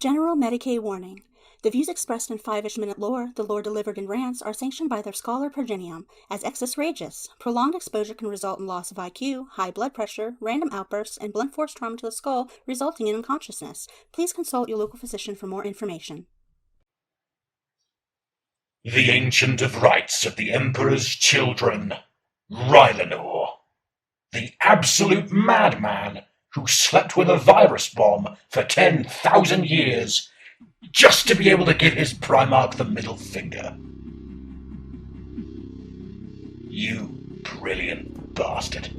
General Medicaid warning. The views expressed in 5-ish minute lore, the lore delivered in rants, are sanctioned by their scholar Progenium as excess rageous. Prolonged exposure can result in loss of IQ, high blood pressure, random outbursts, and blunt force trauma to the skull, resulting in unconsciousness. Please consult your local physician for more information. The Ancient of Rites of the Emperor's Children, Rylanor. The absolute madman who slept with a virus bomb for 10,000 years just to be able to give his Primarch the middle finger. You brilliant bastard.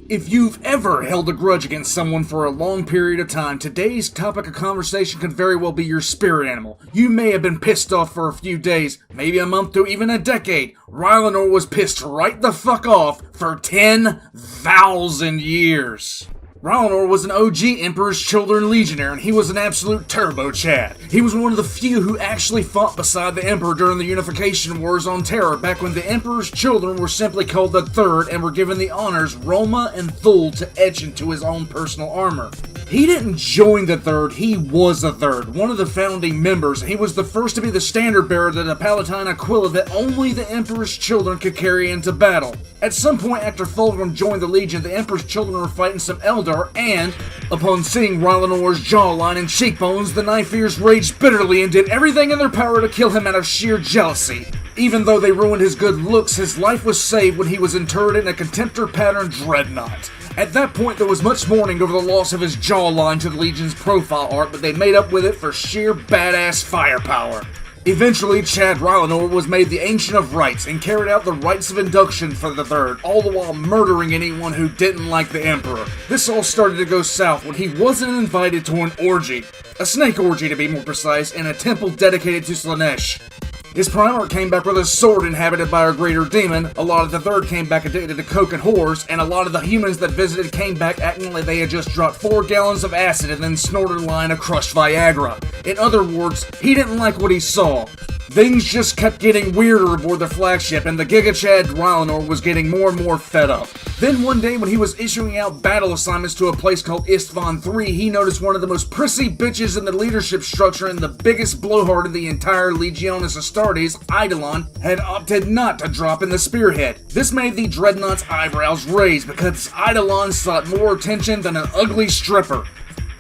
If you've ever held a grudge against someone for a long period of time, today's topic of conversation could very well be your spirit animal. You may have been pissed off for a few days, maybe a month to even a decade. Rylanor was pissed right the fuck off for 10,000 years. Rylanor was an OG Emperor's Children legionnaire, and he was an absolute turbo Chad. He was one of the few who actually fought beside the Emperor during the Unification Wars on Terra, back when the Emperor's Children were simply called the Third and were given the honors Roma and Thule to etch into his own personal armor. He didn't join the Third, he was the Third, one of the founding members. He was the first to be the standard bearer to the Palatine Aquila that only the Emperor's Children could carry into battle. At some point after Fulgrim joined the Legion, the Emperor's Children were fighting some Eldar, and, upon seeing Rylanor's jawline and cheekbones, the Nightfears raged bitterly and did everything in their power to kill him out of sheer jealousy. Even though they ruined his good looks, his life was saved when he was interred in a Contemptor pattern dreadnought. At that point, there was much mourning over the loss of his jawline to the Legion's profile art, but they made up with it for sheer badass firepower. Eventually, Chad Rylanor was made the Ancient of Rites and carried out the rites of induction for the Third, all the while murdering anyone who didn't like the Emperor. This all started to go south when he wasn't invited to an orgy. A snake orgy, to be more precise, in a temple dedicated to Slaanesh. His Primarch came back with a sword inhabited by a greater demon, a lot of the Third came back addicted to coke and whores, and a lot of the humans that visited came back acting like they had just dropped 4 gallons of acid and then snorted a line of crushed Viagra. In other words, he didn't like what he saw. Things just kept getting weirder aboard the flagship, and the Giga Chad Rylanor was getting more and more fed up. Then one day when he was issuing out battle assignments to a place called Isstvan III, he noticed one of the most prissy bitches in the leadership structure and the biggest blowhard in the entire Legionis Astartes, Eidolon, had opted not to drop in the spearhead. This made the Dreadnought's eyebrows raise because Eidolon sought more attention than an ugly stripper.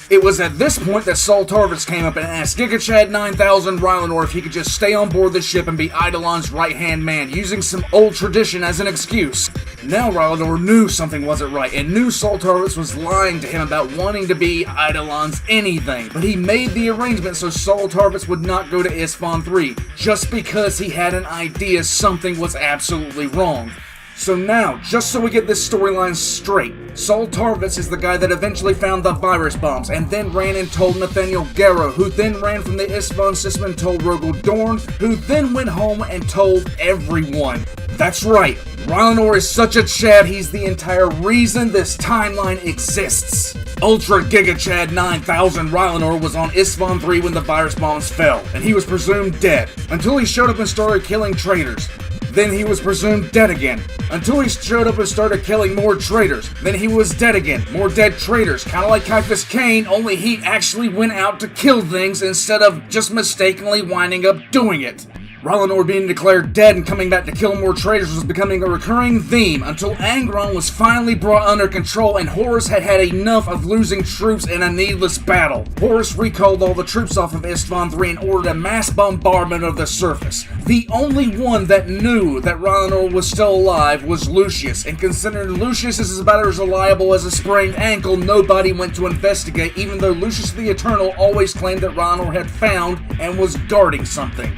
It was at this point that Saul Tarvis came up and asked Giga Chad 9000 Rylanor if he could just stay on board the ship and be Eidolon's right-hand man, using some old tradition as an excuse. Now Rylanor knew something wasn't right, and knew Saul Tarvis was lying to him about wanting to be Eidolon's anything, but he made the arrangement so Saul Tarvis would not go to Isstvan III, just because he had an idea something was absolutely wrong. So now, just so we get this storyline straight, Saul Tarvis is the guy that eventually found the virus bombs, and then ran and told Nathaniel Garrow, who then ran from the Isstvan system and told Rogel Dorn, who then went home and told everyone. That's right, Rylanor is such a Chad, he's the entire reason this timeline exists. Ultra Giga Chad 9000 Rylanor was on Isstvan III when the virus bombs fell, and he was presumed dead, until he showed up and started killing traitors. Then he was presumed dead again, until he showed up and started killing more traitors. Then he was dead again, more dead traitors, kinda like Caiaphas Cain, only he actually went out to kill things instead of just mistakenly winding up doing it. Rylanor being declared dead and coming back to kill more traitors was becoming a recurring theme until Angron was finally brought under control and Horus had had enough of losing troops in a needless battle. Horus recalled all the troops off of Isstvan III and ordered a mass bombardment of the surface. The only one that knew that Rylanor was still alive was Lucius, and considering Lucius is about as reliable as a sprained ankle, nobody went to investigate, even though Lucius the Eternal always claimed that Rylanor had found and was guarding something.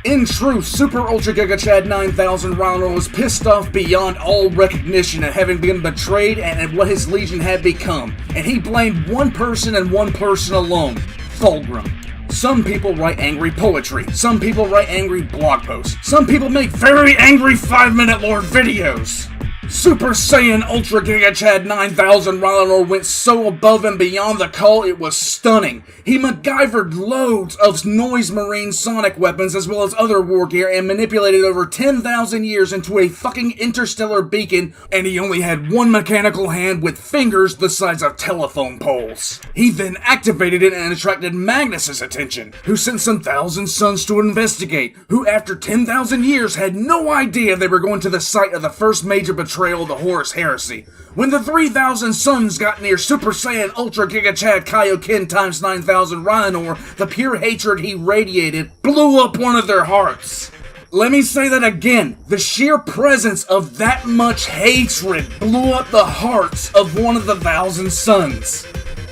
In truth, Super Ultra Giga Chad 9000 Rylanor was pissed off beyond all recognition at having been betrayed and at what his legion had become, and he blamed one person and one person alone, Fulgrim. Some people write angry poetry, some people write angry blog posts, some people make very angry 5-minute lore videos. Super Saiyan Ultra Giga Chad 9000 Rylanor went so above and beyond the call it was stunning. He MacGyvered loads of noise marine sonic weapons as well as other war gear and manipulated over 10,000 years into a fucking interstellar beacon, and he only had one mechanical hand with fingers the size of telephone poles. He then activated it and attracted Magnus's attention, who sent some thousand suns to investigate, who after 10,000 years had no idea they were going to the site of the first major betrayal of the Horus Heresy. When the 3,000 suns got near Super Saiyan Ultra Giga Chad Kaioken times 9,000 Rylanor, the pure hatred he radiated blew up one of their hearts. Let me say that again. The sheer presence of that much hatred blew up the hearts of one of the 1,000 suns.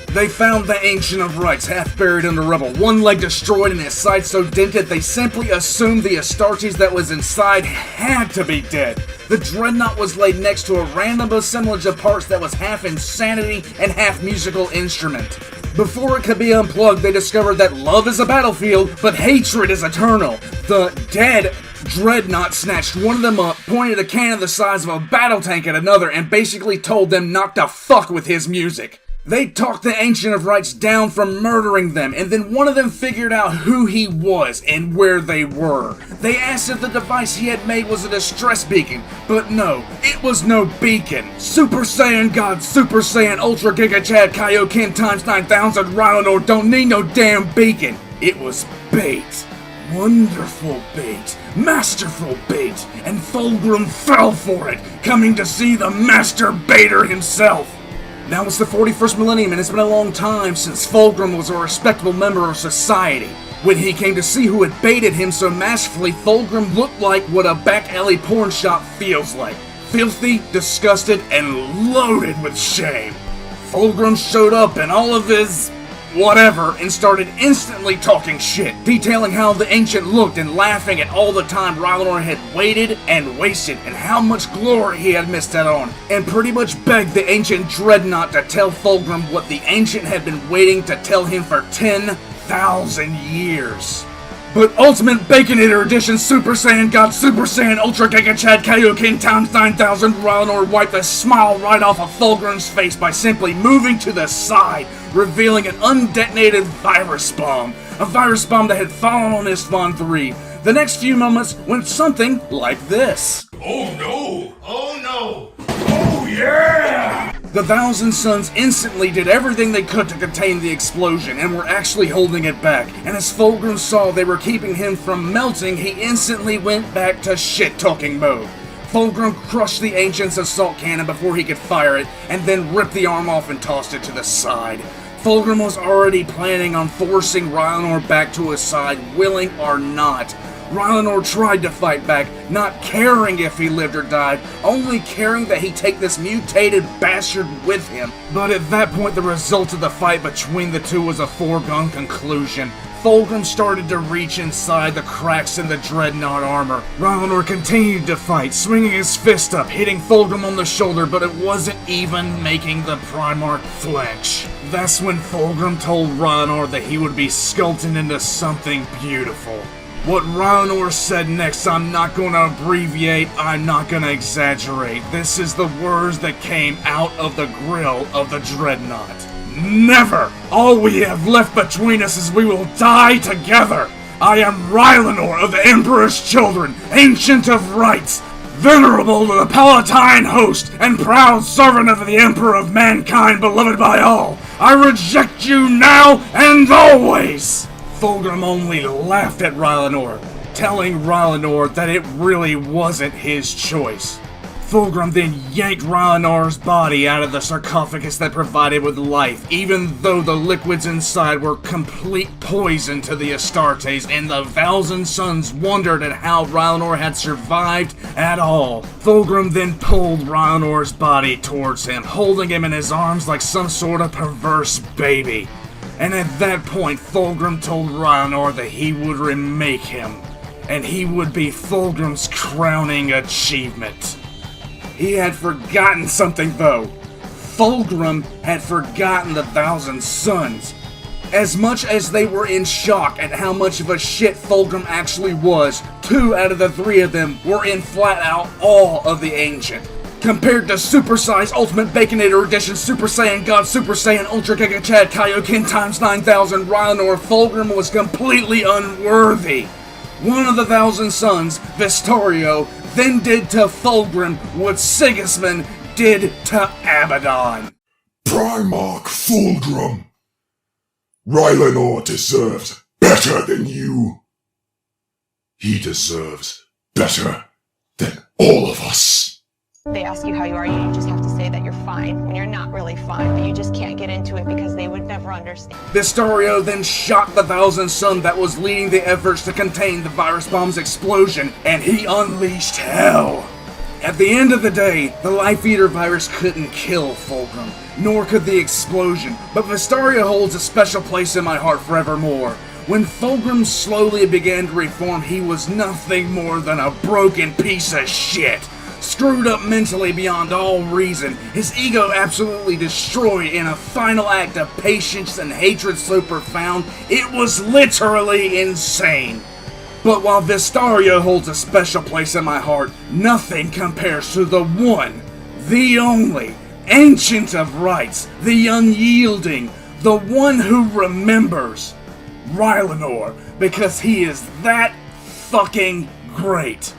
They found the Ancient of Rites half buried under rubble, one leg destroyed and his side so dented they simply assumed the Astartes that was inside had to be dead. The Dreadnought was laid next to a random assemblage of parts that was half insanity and half musical instrument. Before it could be unplugged, they discovered that love is a battlefield, but hatred is eternal. The dead Dreadnought snatched one of them up, pointed a cannon the size of a battle tank at another, and basically told them not to fuck with his music. They talked the Ancient of Rites down from murdering them, and then one of them figured out who he was and where they were. They asked if the device he had made was a distress beacon, but no, it was no beacon. Super Saiyan God, Super Saiyan Ultra Giga Chad Kaioken times 9,000 Rylanor don't need no damn beacon. It was bait. Wonderful bait. Masterful bait. And Fulgrim fell for it, coming to see the master baiter himself. Now it's the 41st millennium and it's been a long time since Fulgrim was a respectable member of society. When he came to see who had baited him so masterfully, Fulgrim looked like what a back alley porn shop feels like. Filthy, disgusted, and loaded with shame. Fulgrim showed up in all of his whatever and started instantly talking shit, detailing how the Ancient looked and laughing at all the time Rylanor had waited and wasted and how much glory he had missed out on, and pretty much begged the Ancient Dreadnought to tell Fulgrim what the Ancient had been waiting to tell him for 10,000 years. But Ultimate Baconator Edition Super Saiyan God Super Saiyan Ultra Giga Chad Kaioken times 9,000 Rylanor wiped the smile right off of Fulgrim's face by simply moving to the side, revealing an undetonated virus bomb. A virus bomb that had fallen on Isstvan III. The next few moments went something like this. Oh no! Oh no! Oh yeah! The 1,000 Suns instantly did everything they could to contain the explosion and were actually holding it back, and as Fulgrim saw they were keeping him from melting, he instantly went back to shit-talking mode. Fulgrim crushed the Ancient's assault cannon before he could fire it, and then ripped the arm off and tossed it to the side. Fulgrim was already planning on forcing Rylanor back to his side, willing or not. Rylanor tried to fight back, not caring if he lived or died, only caring that he take this mutated bastard with him. But at that point, the result of the fight between the two was a foregone conclusion. Fulgrim started to reach inside the cracks in the Dreadnought armor. Rylanor continued to fight, swinging his fist up, hitting Fulgrim on the shoulder, but it wasn't even making the Primarch flinch. That's when Fulgrim told Rylanor that he would be sculpted into something beautiful. What Rylanor said next, I'm not going to abbreviate, I'm not going to exaggerate. This is the words that came out of the grill of the Dreadnought. Never! All we have left between us is we will die together! I am Rylanor of the Emperor's Children, Ancient of Rites, venerable to the Palatine host, and proud servant of the Emperor of Mankind, beloved by all. I reject you now and always! Fulgrim only laughed at Rylanor, telling Rylanor that it really wasn't his choice. Fulgrim then yanked Rylanor's body out of the sarcophagus that provided with life, even though the liquids inside were complete poison to the Astartes, and the 1,000 Suns wondered at how Rylanor had survived at all. Fulgrim then pulled Rylanor's body towards him, holding him in his arms like some sort of perverse baby. And at that point, Fulgrim told Rylanor that he would remake him, and he would be Fulgrim's crowning achievement. He had forgotten something though. Fulgrim had forgotten the 1,000 Suns. As much as they were in shock at how much of a shit Fulgrim actually was, 2 out of the 3 of them were in flat out awe of the Ancient. Compared to Super Size Ultimate Baconator Edition Super Saiyan God Super Saiyan Ultra Giga Chad Kaioken times 9000 Rylanor, Fulgrim was completely unworthy. One of the Thousand Sons, Vistorio, then did to Fulgrim what Sigismund did to Abaddon. Primarch Fulgrim. Rylanor deserves better than you. He deserves better than all of us. They ask you how you are, you just have to say that you're fine when you're not really fine, but you just can't get into it because they would never understand. Vistorio then shot the Thousand Son that was leading the efforts to contain the virus bomb's explosion, and he unleashed hell. At the end of the day, the Life Eater virus couldn't kill Fulgrim, nor could the explosion, but Vistorio holds a special place in my heart forevermore. When Fulgrim slowly began to reform, he was nothing more than a broken piece of shit. Screwed up mentally beyond all reason, his ego absolutely destroyed in a final act of patience and hatred so profound, it was literally insane. But while Vistorio holds a special place in my heart, nothing compares to the one, the only, Ancient of Rites, the unyielding, the one who remembers, Rylanor, because he is that fucking great.